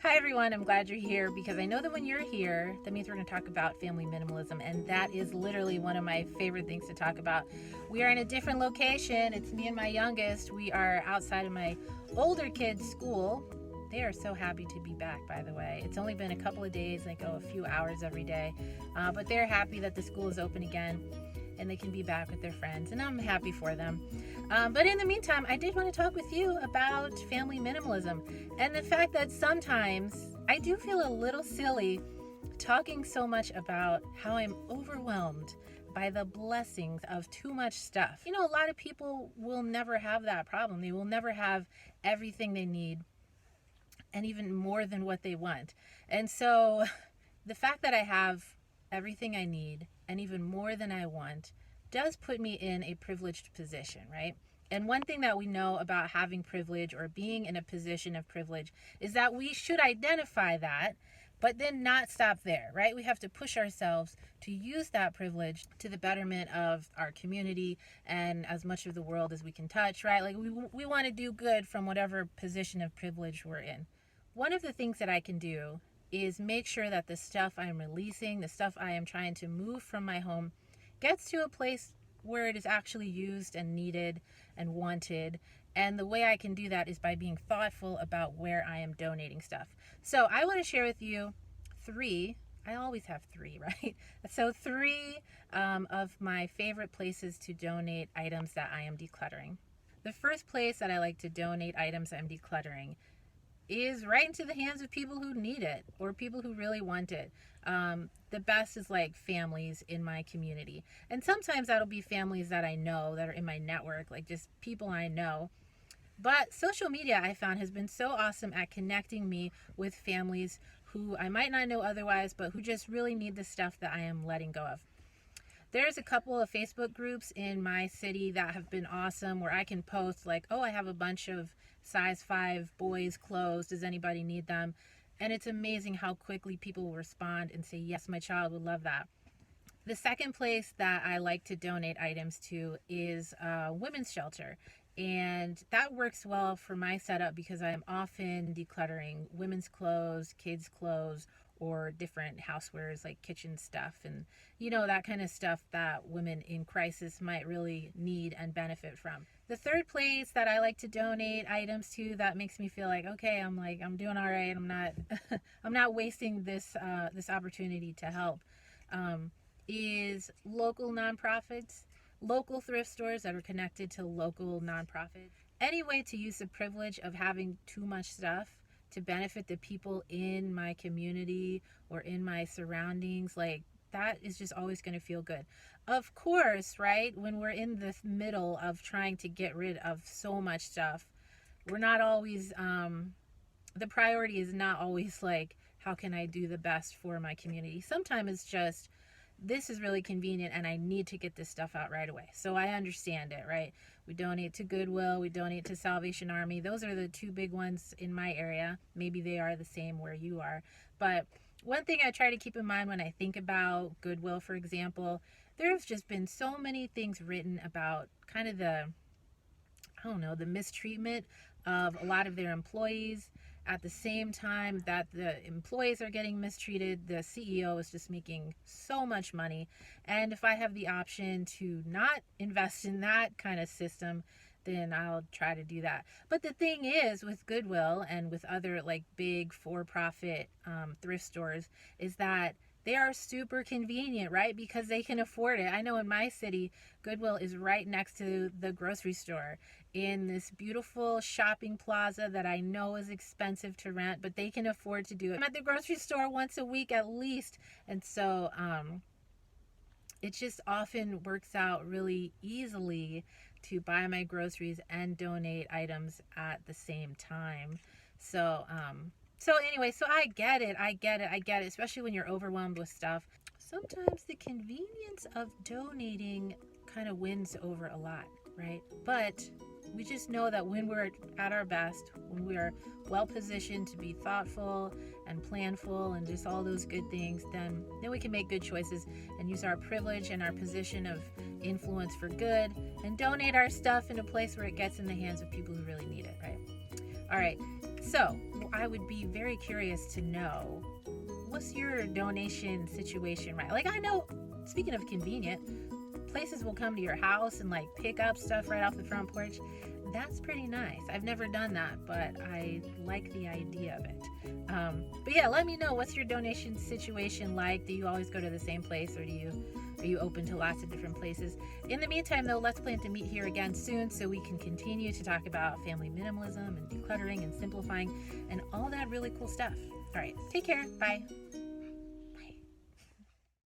Hi everyone, I'm glad you're here because I know that when you're here, that means we're going to talk about family minimalism, and that is literally one of my favorite things to talk about. We are in a different location. It's me and my youngest. We are outside of my older kids' school. They are so happy to be back, by the way. It's only been a couple of days, like a few hours every day, but they're happy that the school is open again and they can be back with their friends, and I'm happy for them. But in the meantime, I did want to talk with you about family minimalism and the fact that sometimes I do feel a little silly talking so much about how I'm overwhelmed by the blessings of too much stuff. You know, a lot of people will never have that problem. They will never have everything they need and even more than what they want. And so the fact that I have everything I need and even more than I want does put me in a privileged position, right? And one thing that we know about having privilege or being in a position of privilege is that we should identify that, but then not stop there, right? We have to push ourselves to use that privilege to the betterment of our community and as much of the world as we can touch, right? Like we want to do good from whatever position of privilege we're in. One of the things that I can do is make sure that the stuff I'm releasing, the stuff I am trying to move from my home, gets to a place where it is actually used and needed and wanted. And the way I can do that is by being thoughtful about where I am donating stuff. So I want to share with you I always have three, right? So three of my favorite places to donate items that I am decluttering. The first place that I like to donate items I'm decluttering is right into the hands of people who need it or people who really want it. The best is like families in my community. And sometimes that'll be families that I know that are in my network, like just people I know. But social media, I found, has been so awesome at connecting me with families who I might not know otherwise, but who just really need the stuff that I am letting go of. There's a couple of Facebook groups in my city that have been awesome where I can post like, oh, I have a bunch of size 5 boys clothes. Does anybody need them? And it's amazing how quickly people will respond and say, yes, my child would love that. The second place that I like to donate items to is a women's shelter. And that works well for my setup because I'm often decluttering women's clothes, kids' clothes, or different housewares like kitchen stuff and, you know, that kind of stuff that women in crisis might really need and benefit from. The third place that I like to donate items to that makes me feel like, okay, I'm doing all right. I'm not wasting this opportunity to help, is local nonprofits, local thrift stores that are connected to local nonprofits. Any way to use the privilege of having too much stuff to benefit the people in my community or in my surroundings, like that is just always going to feel good. Of course, right, when we're in the middle of trying to get rid of so much stuff, we're not always, the priority is not always like, how can I do the best for my community? Sometimes it's just, this is really convenient and I need to get this stuff out right away. So I understand it, right? We donate to Goodwill, we donate to Salvation Army. Those are the two big ones in my area. Maybe they are the same where you are. But one thing I try to keep in mind when I think about Goodwill, for example, there's just been so many things written about kind of the mistreatment of a lot of their employees. At the same time that the employees are getting mistreated, the CEO is just making so much money. And if I have the option to not invest in that kind of system, then I'll try to do that. But the thing is with Goodwill and with other like big for-profit thrift stores is that they are super convenient, right? Because they can afford it. I know in my city, Goodwill is right next to the grocery store in this beautiful shopping plaza that I know is expensive to rent, but they can afford to do it. I'm at the grocery store once a week at least. And so it just often works out really easily to buy my groceries and donate items at the same time. So anyway, so I get it, especially when you're overwhelmed with stuff. Sometimes the convenience of donating kind of wins over a lot, right? But we just know that when we're at our best, when we are well positioned to be thoughtful and planful and just all those good things, then we can make good choices and use our privilege and our position of influence for good and donate our stuff in a place where it gets in the hands of people who really need it, right? All right. So I would be very curious to know, what's your donation situation, right? Like, I know, speaking of convenient, places will come to your house and like pick up stuff right off the front porch. That's pretty nice. I've never done that, but I like the idea of it. But yeah, let me know, what's your donation situation like? Do you always go to the same place, or are you open to lots of different places? In the meantime, though, let's plan to meet here again soon so we can continue to talk about family minimalism and decluttering and simplifying and all that really cool stuff. All right, take care. Bye.